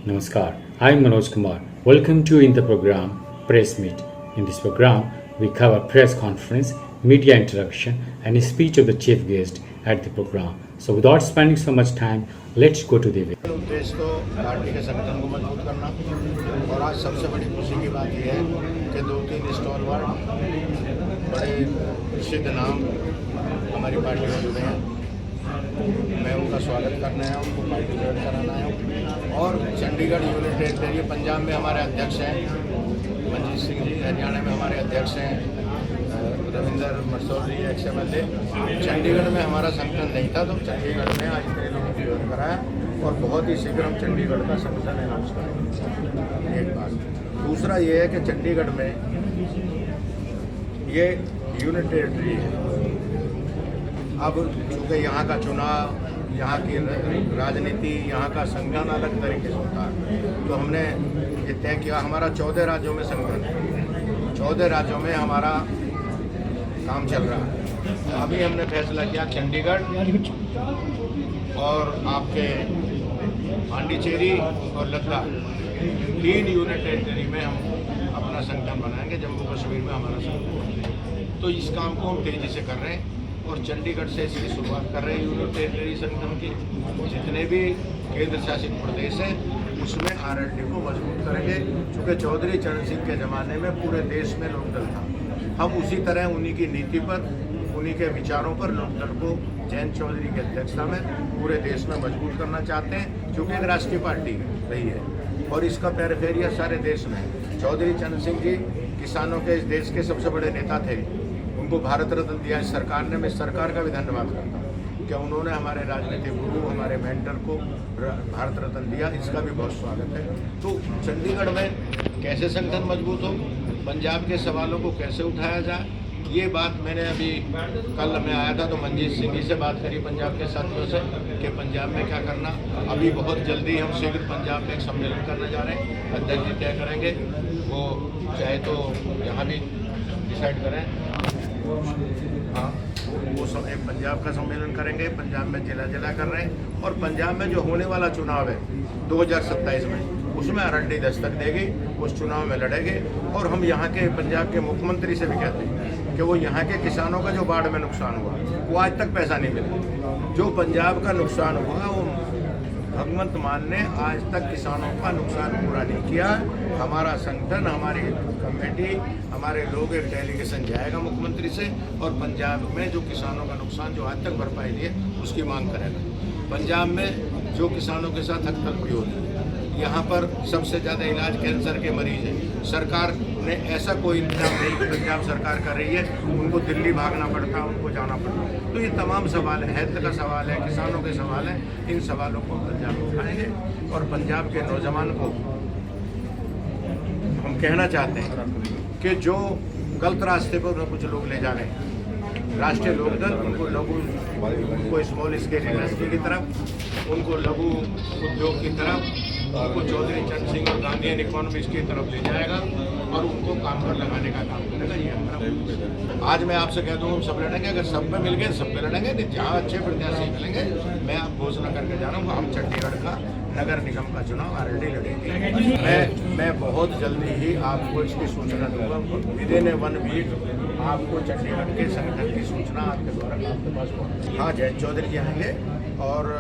Namaskar, I am Manoj Kumar. Welcome to in the program Press Meet. In this program, we cover press conference, media interaction, and a speech of the chief guest at the program. So, without spending so much time, let's go to the video. उद्देश्य तो party के संगठन को मजबूत करना और आज सबसे बड़ी खुशी की बात यह है कि 2-3 स्टॉलवर्ड बड़े प्रसिद्ध नाम हमारी पार्टी में जुड़े हैं। मैं उनका स्वागत करने आया, उनको पार्टी ज्वाइन कराना आया। और चंडीगढ़ यूनियन टेरिटरी पंजाब में हमारे अध्यक्ष हैं मंजीत सिंह जी, हरियाणा में हमारे अध्यक्ष हैं रविंदर मरसौर जी XMLA। चंडीगढ़ में हमारा संगठन नहीं था तो चंडीगढ़ में आज कई लोगों को ज्वाइन कराया और बहुत ही शीघ्र हम चंडीगढ़ का संगठन अनाउंस करेंगे। एक बात। दूसरा ये है कि चंडीगढ़ में ये यूनियन टेरिटरी है। अब चूँकि यहाँ का चुनाव, यहाँ की राजनीति, यहाँ का संगठन अलग तरीके से होता है, तो हमने ये तय किया। हमारा 14 राज्यों में संगठन है, 14 राज्यों में हमारा काम चल रहा है। अभी हमने फैसला किया चंडीगढ़ और आपके पांडिचेरी और लद्दाख 3 यूनियन टेरिटरी में हम अपना संगठन बनाएंगे। जम्मू कश्मीर में हमारा संगठन, तो इस काम को हम तेज़ी से कर रहे हैं और चंडीगढ़ से इसकी शुरुआत कर रहे हैं। यूनियन टेरिटरी संगठन की जितने भी केंद्र शासित प्रदेश हैं उसमें RLD को मजबूत करेंगे। चूँकि चौधरी चरण सिंह के ज़माने में पूरे देश में लोकदल था, हम उसी तरह उन्हीं की नीति पर, उन्हीं के विचारों पर लोकदल को जयंत चौधरी की अध्यक्षता में पूरे देश में मजबूत करना चाहते हैं, क्योंकि एक राष्ट्रीय पार्टी रही है और इसका पेरिफेरिया सारे देश में है। चौधरी चरण सिंह जी किसानों के इस देश के सबसे बड़े नेता थे, उनको भारत रत्न दिया इस सरकार ने। मैं इस सरकार का भी धन्यवाद करता हूँ कि उन्होंने हमारे राजनीतिक गुरु, हमारे मेंटर को भारत रत्न दिया, इसका भी बहुत स्वागत है। तो चंडीगढ़ में कैसे संगठन मजबूत हो, पंजाब के सवालों को कैसे उठाया जाए, ये बात मैंने अभी कल मैं आया था तो मंजीत सिंह जी से बात करी पंजाब के साथियों से कि पंजाब में क्या करना। अभी बहुत जल्दी हम शीघ्र पंजाब में एक सम्मेलन करने जा रहे हैं, अध्यक्ष जी तय करेंगे, वो चाहे तो यहाँ भी डिसाइड करें। हाँ, वो सब एक पंजाब का सम्मेलन करेंगे। पंजाब में जिला कर रहे हैं और पंजाब में जो होने वाला चुनाव है 2027 में, उसमें RLD दस्तक देगी, उस चुनाव में लड़ेंगे। और हम यहाँ के पंजाब के मुख्यमंत्री से भी कहते हैं कि वो यहाँ के किसानों का जो बाढ़ में नुकसान हुआ वो आज तक पैसा नहीं मिला। जो पंजाब का नुकसान हुआ वो भगवंत मान ने आज तक किसानों का नुकसान पूरा नहीं किया। हमारा संगठन, हमारी कमेटी, हमारे लोग एक डेलीगेशन जाएगा मुख्यमंत्री से और पंजाब में जो किसानों का नुकसान जो आज तक भरपाई नहीं है उसकी मांग करेगा। पंजाब में जो किसानों के साथ हत्या हो रही है, यहाँ पर सबसे ज़्यादा इलाज कैंसर के मरीज हैं, सरकार ने ऐसा कोई इंतजाम नहीं पंजाब सरकार कर रही है, उनको दिल्ली भागना पड़ता है, उनको जाना पड़ता है। तो ये तमाम सवाल है, हेल्थ का सवाल है, किसानों के सवाल हैं, इन सवालों को पंजाब में उठाएंगे। और पंजाब के नौजवान को हम कहना चाहते हैं कि जो गलत रास्ते पर कुछ लोग ले जा रहे हैं, राष्ट्रीय लोकदल उनको स्मॉल स्केल इंडस्ट्री की तरफ, उनको लघु उद्योग की तरफ, उनको चौधरी चरण सिंह और गांधीयन इकोनॉमिक्स की तरफ ले जाएगा और उनको काम पर लगाने का काम करेगा। ये हमारा आज मैं आपसे कह दूँ हम सब लड़ेंगे, अगर सब में मिल गए सब पे लड़ेंगे, नहीं जहाँ अच्छे प्रत्याशी मिलेंगे। मैं आप घोषणा करके जा रहा हूँ हम चंडीगढ़ का नगर निगम का चुनाव RLD लड़ेंगे। मैं बहुत जल्दी ही आपको इसकी सूचना दूंगा। विदिन 1 वीक आपको चंडीगढ़ के संगठन की सूचना आपके द्वारा आपके पास पहुँचेगी। हाँ, जयंत चौधरी जी आएंगे और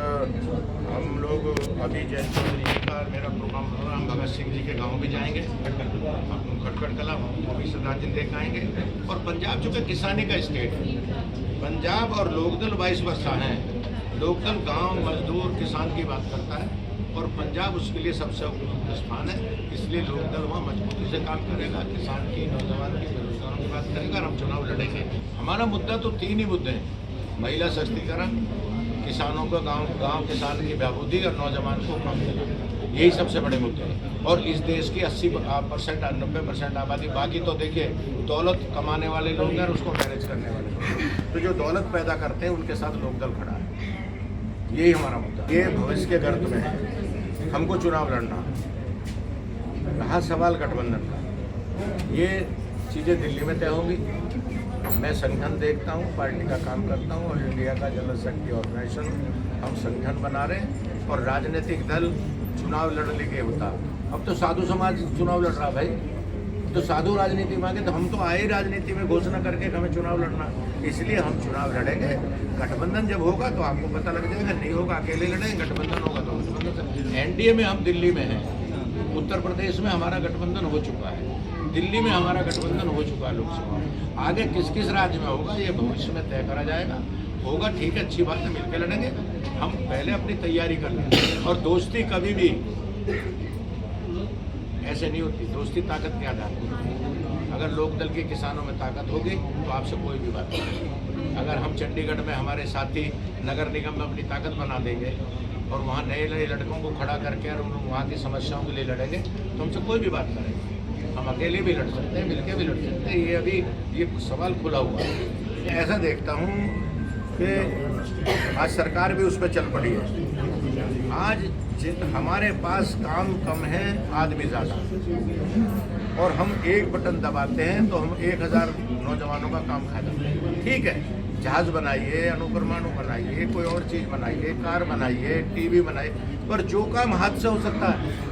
हम लोग अभी जयंत चौधरी जी का मेरा प्रोग्राम हो रहा है, हम भगत सिंह जी के गाँव भी जाएंगे, खटखट कला वो भी सरदार जी देख आएंगे। और पंजाब चूँकि किसानी का स्टेट है, पंजाब और लोकदल 22 वर्षा हैं। लोकदल गांव मजदूर किसान की बात करता है और पंजाब उसके लिए सबसे उपयुक्त स्थान है, इसलिए लोकदल वहाँ मजबूती से काम करेगा, किसान की, नौजवान की, बेरोजगारों की बात करेगा और हम चुनाव लड़ेंगे। हमारा मुद्दा तो 3 ही मुद्दे हैं, महिला सशक्तिकरण, किसानों का गांव किसान की बहादुरी और नौजवान को काम देना, यही सबसे बड़े मुद्दे हैं। और इस देश की 80% 90% आबादी, बाकी तो देखिए दौलत कमाने वाले लोग हैं, उसको मैनेज करने वाले, तो जो दौलत पैदा करते हैं उनके साथ लोकदल खड़ा है। यही हमारा मुद्दा। ये भविष्य के गर्त में है, हमको चुनाव लड़ना। रहा सवाल गठबंधन का, ये चीज़ें दिल्ली में तय होंगी। मैं संगठन देखता हूँ, पार्टी का काम करता हूँ और इंडिया का जनरल सेक्रेटरी ऑर्गेनाइजेशन हम संगठन बना रहे हैं और राजनीतिक दल चुनाव लड़ने के होता। अब तो साधु समाज चुनाव लड़ रहा भाई, तो साधु राजनीति मांगे तो हम तो आए राजनीति में घोषणा करके हमें चुनाव लड़ना, इसलिए हम चुनाव लड़ेंगे। गठबंधन जब होगा तो आपको पता लग जाएगा, नहीं होगा अकेले लड़ेंगे, गठबंधन होगा तो गठबंधन। एनडीए में हम दिल्ली में हैं, उत्तर प्रदेश में हमारा गठबंधन हो चुका है, दिल्ली में हमारा गठबंधन हो चुका है लोकसभा। आगे किस किस राज्य में होगा ये भविष्य में तय करा जाएगा। होगा ठीक है, अच्छी बात है, मिलकर लड़ेंगे। हम पहले अपनी तैयारी कर लें। और दोस्ती कभी भी ऐसे नहीं होती, दोस्ती ताकत के आधार पर। अगर लोकदल के किसानों में ताकत होगी तो आपसे कोई भी बात नहीं। अगर हम चंडीगढ़ में हमारे साथी नगर निगम में अपनी ताकत बना देंगे और वहाँ नए नए लड़कों को खड़ा करके और वहाँ की समस्याओं के लिए लड़ेंगे तो हमसे कोई भी बात करेंगे। हम अकेले भी लड़ सकते हैं, मिलकर भी लड़ सकते हैं। ये अभी ये सवाल खुला हुआ है। ऐसा देखता हूँ कि आज सरकार भी उस पर चल पड़ी है। आज हमारे पास काम कम है, आदमी ज़्यादा, और हम एक बटन दबाते हैं तो हम 1000 नौजवानों का काम खा जाते हैं। ठीक है, जहाज़ बनाइए, अणुपरमाणु बनाइए, कोई और चीज़ बनाइए, कार बनाइए, टीवी बनाइए, पर जो काम हाथ से हो सकता है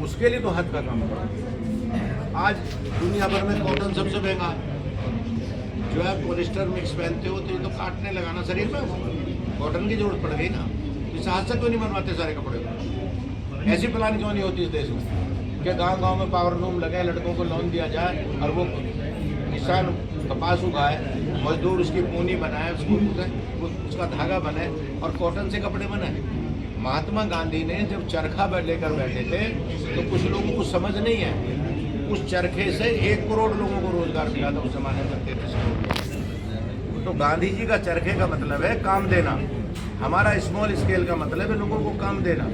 उसके लिए तो हाथ का काम करो। आज दुनिया भर में कॉटन सबसे महंगा है। जो है पॉलिस्टर मिक्स पहनते हो तो ये तो काटने लगाना शरीर में, कॉटन की जरूरत पड़ गई ना। इस हाथ से क्यों नहीं बनवाते सारे कपड़े? ऐसी प्लान क्यों नहीं होती इस देश में कि गांव गांव में पावर लूम लगे, लड़कों को लोन दिया जाए और वो किसान कपास उगाए, मजदूर उसकी पूनी बनाए, उसका धागा बने और कॉटन से कपड़े बनाए। महात्मा गांधी ने जब चरखा लेकर बैठे थे तो कुछ लोगों को समझ नहीं है, उस चरखे से 1 करोड़ लोगों को रोजगार मिला था उस जमाने में, 33 करोड़। तो गांधी जी का चरखे का मतलब है काम देना, हमारा स्मॉल स्केल का मतलब है लोगों को काम देना।